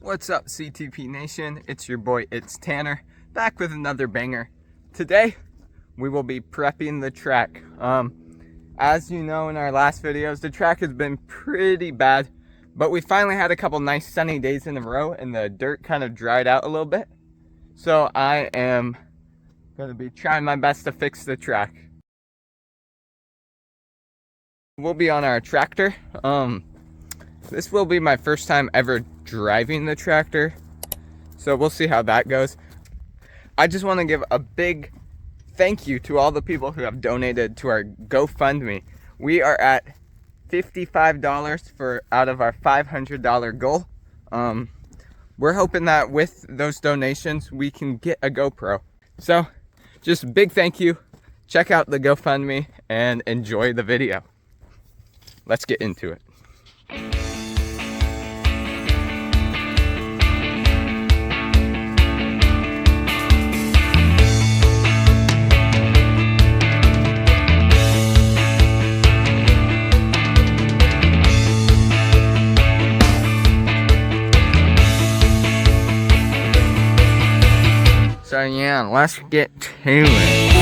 What's up, CTP Nation? It's your boy, it's Tanner, back with another banger. Today, we will be prepping the track. As you know in our last videos, the track has been pretty bad, but we finally had a couple nice sunny days in a row and the dirt kind of dried out a little bit. So I am going to be trying my best to fix the track. We'll be on our tractor. This will be my first time ever driving the tractor, so we'll see how that goes. I just want to give a big thank you to all the people who have donated to our GoFundMe. We are at $55 for out of our $500 goal. We're hoping that with those donations we can get a GoPro. So just a big thank you. Check out the GoFundMe and enjoy the video. Let's get into it. So yeah, let's get to it.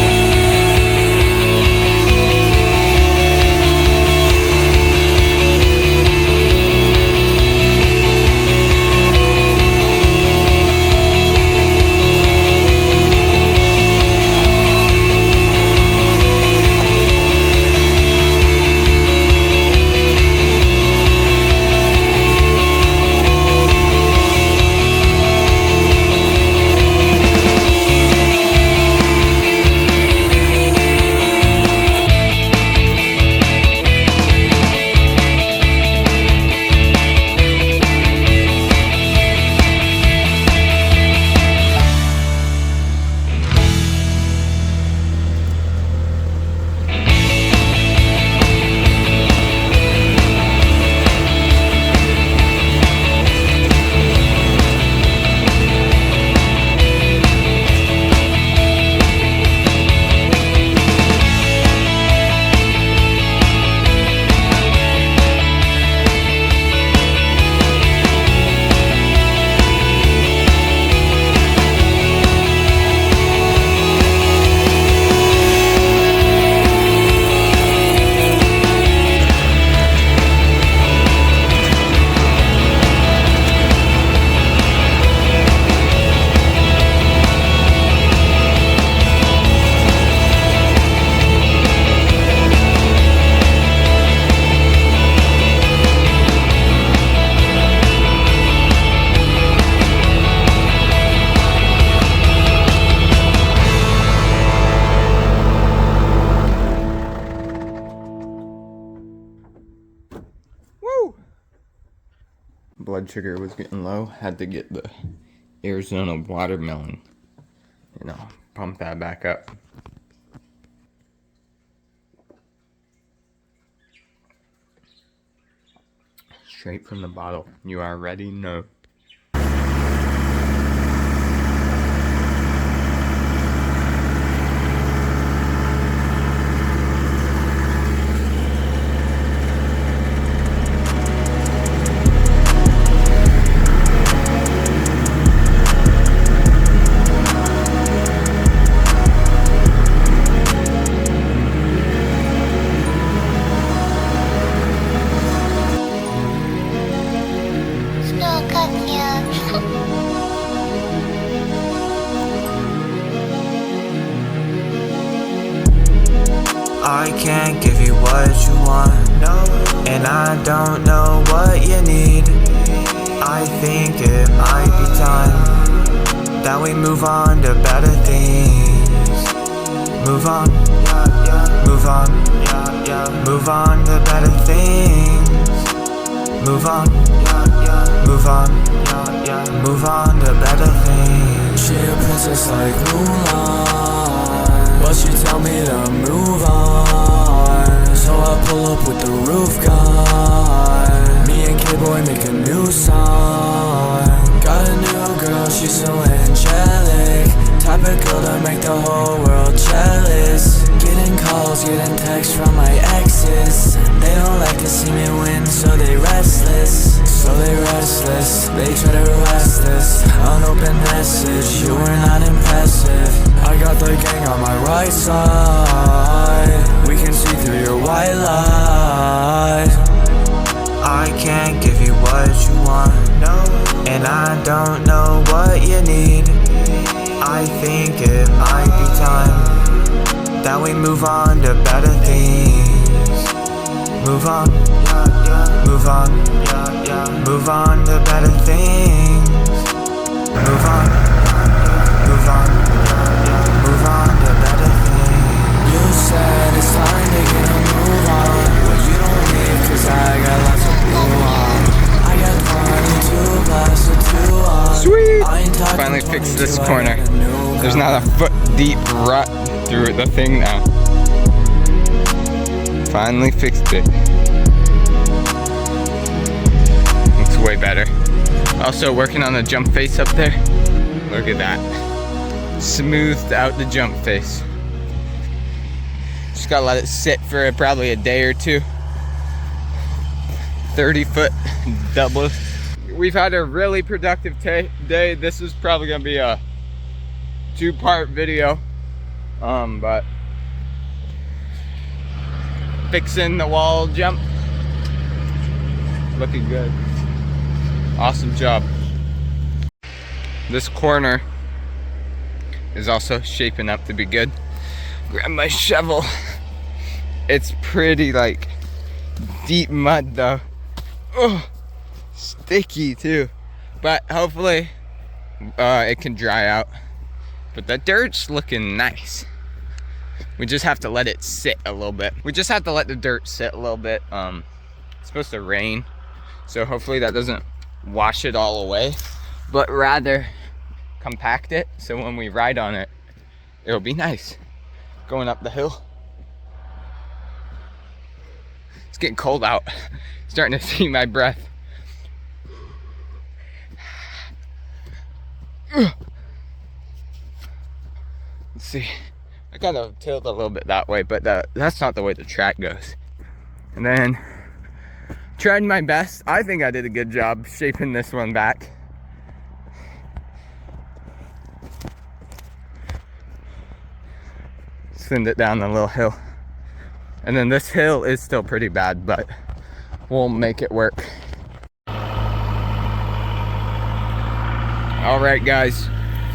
Blood sugar was getting low. Had to get the Arizona watermelon, pump that back up. Straight from the bottle. You already know. I can't give you what you want, and I don't know what you need. I think it might be time that we move on to better things. Move on, move on, move on to better things. Move on, move on, move on to better things. She a princess like Mulan, but she tell me to move on. So I pull up with the roof gone. Me and K-Boy make a new song. Got a new girl, she's so angelic. Type of girl to make the whole world jealous. Getting caught calls, getting texts from my exes. They don't like to see me win, so they restless. They try to arrest this unopened message. You were not impressive. I got the gang on my right side. We can see through your white lies. I can't give you what you want, and I don't know what you need. I think it might be time that we move on to better things. Move on, move on, move on to better things. Move on, move on, move on to better things. You said it's time to get a move on, but you don't leave 'cause I got lots of blue on. I got plenty to pass it to on. Sweet! Finally fixed this corner. There's not a foot deep rut through the thing now. Finally fixed it. Looks way better. Also working on the jump face up there. Look at that. Smoothed out the jump face. Just gotta let it sit for probably a day or two. 30-foot double. We've had a really productive day. This is probably gonna be a 2-part video. But fixing the wall jump. Looking good. Awesome job. This corner is also shaping up to be good. Grab my shovel. It's pretty like deep mud though. Oh, sticky too. But hopefully it can dry out. But the dirt's looking nice. We just have to let it sit a little bit. We just have to let the dirt sit a little bit. It's supposed to rain, so hopefully that doesn't wash it all away, but rather compact it, so when we ride on it, it'll be nice. Going up the hill. It's getting cold out. Starting to see my breath. Let's see. I gotta tilt a little bit that way, but that's not the way the track goes. And then tried my best. I think I did a good job shaping this one back. Send it down the little hill. And then this hill is still pretty bad, but we'll make it work. All right, guys.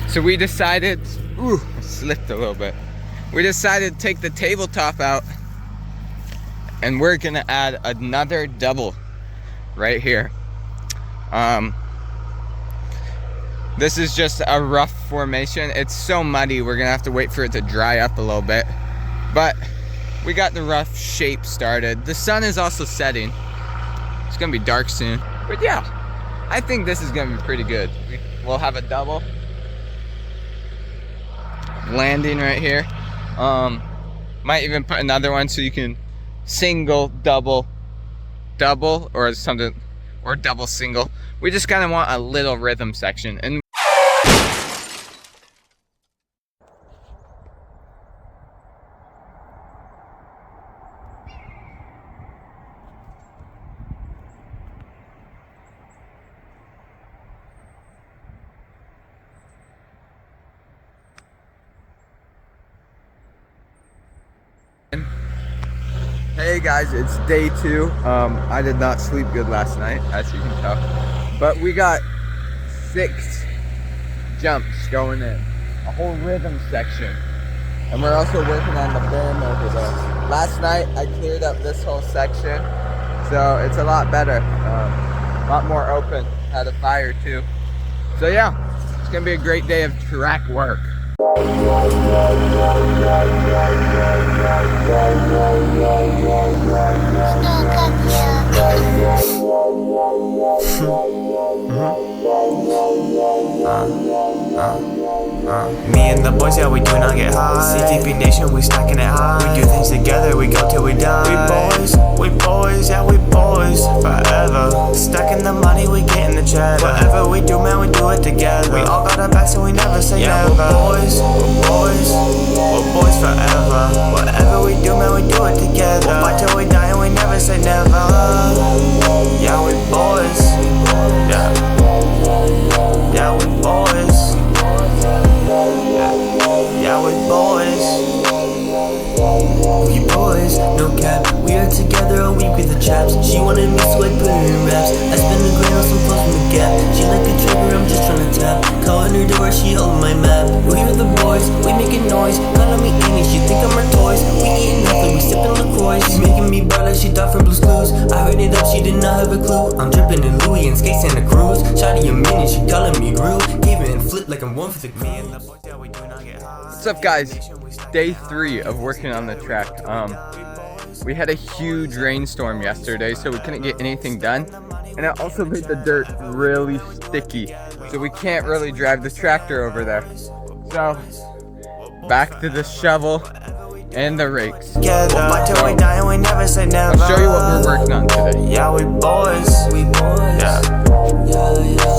So we decided, I slipped a little bit. We decided to take the tabletop out and we're gonna add another double right here. This is just a rough formation. It's so muddy, we're gonna have to wait for it to dry up a little bit. But we got the rough shape started. The sun is also setting. It's gonna be dark soon. But yeah, I think this is gonna be pretty good. We'll have a double landing right here. Might even put another one so you can single, double, or something, or double, single. We just kind of want a little rhythm section. And hey guys, it's day 2. I did not sleep good last night, as you can tell. But we got 6 jumps going in. A whole rhythm section. And we're also working on the berm over there. Last night, I cleared up this whole section. So it's a lot better. A lot more open. Had a fire too. So yeah, it's gonna be a great day of track work. Me and the boys, yeah, we do not get high. CTP Nation, we stacking it high. We do things together, we go till we die. We boys, yeah, we boys, forever. Stacking the money, we get in the cheddar. Whatever we do, man, we do it together. We all got our backs and we never say never. We're boys forever. Whatever we do, man, we do it together. We'll fight till we die and we never say never. Yeah, we boys. Yeah, yeah, we boys. Yeah, we boys. We boys, no cap. We are together all week with the chaps. She wanted me, so I put her in raps. I spend a grand on some clothes from the Gap. She like a trigger, I'm just trying to tap. Calling her door, she holding my map. We are the boys, we making noise. Calling me Annie, she think I'm her toys. We eating nothing, we sipping LaCroix. She's making me bar like she thought from Blue's Clues. I heard it up, she did not have a clue. I'm dripping in Louis and skate Santa Cruz. Shotty a minute, she calling me Gru. Giving flip like I'm one for the me and the boys, yeah, we do not get high. What's up, guys? Day 3 of working on the track. We had a huge rainstorm yesterday, so we couldn't get anything done, and it also made the dirt really sticky, so we can't really drive the tractor over there. So back to the shovel and the rakes. So, I'll show you what we're working on today. Yeah, we boys. Yeah.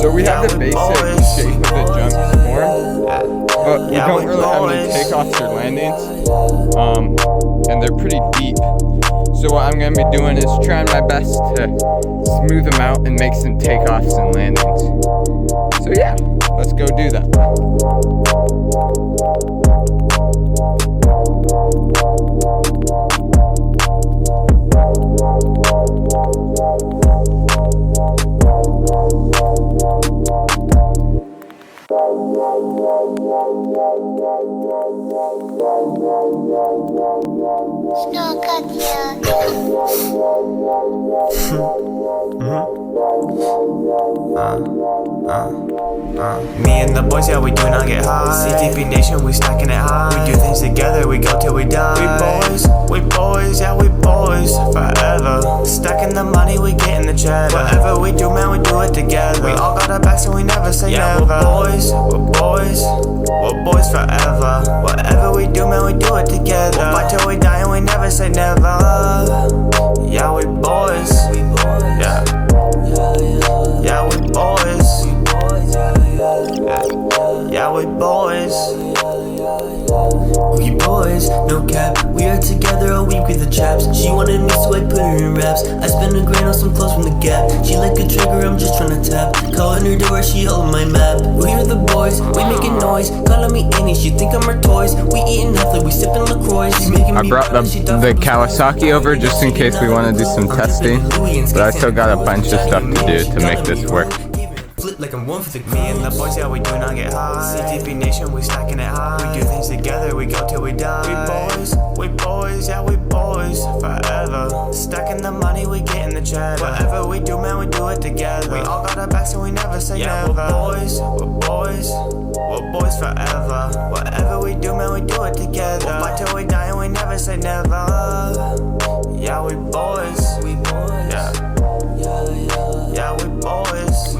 So we have the basic shape of the jump form, but we don't really have any takeoffs or landings, and they're pretty deep. So what I'm going to be doing is trying my best to smooth them out and make some takeoffs and landings. So yeah, let's go do that. Me and the boys, yeah, we do not get high. CTP Nation, we stacking it high. We do things together, we go till we die. We boys, yeah, we boys, forever. Stacking the money, we get in the cheddar. Whatever we do, man, we do it together. We all got our backs and we never say never. We're boys forever. Whatever we do, man, we do it together. We'll fight till we die and we never say never. Yeah, we boys. Yeah, yeah, we boys. Yeah, we boys. We boys, no cap. We are together all week with the chaps. She wanted me, so I put her in raps. I spent a grand on some clothes from the Gap. She like a trigger, I'm just trying to tap. Calling her door, she holding my map. We are the boys, we making noise. Calling me Annie, she think I'm her toys. We eating nothing, we sipping LaCroix. She's making me I brought the Kawasaki over just in case we want to do some testing, but I still got a bunch of stuff to do to make this work. Flip like I'm one for the me and the boys, yeah, we do not get high. CTP Nation, we stacking it high. We do things together, we go till we die. We boys, yeah, we boys, forever. Stacking the money, we get in the cheddar. Whatever we do, man, we do it together. We all got our backs and we never say never. We're boys forever. Whatever we do, man, we do it together. We'll fight till we die and we never say never. Yeah, we boys. Yeah, yeah, we boys.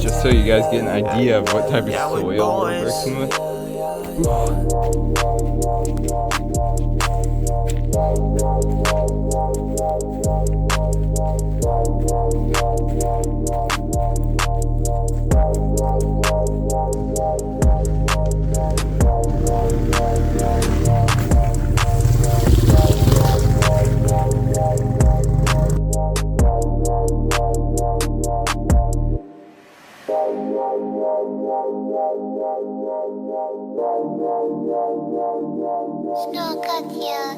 Just so you guys get an idea of what type of soil we're working with. Что, как я?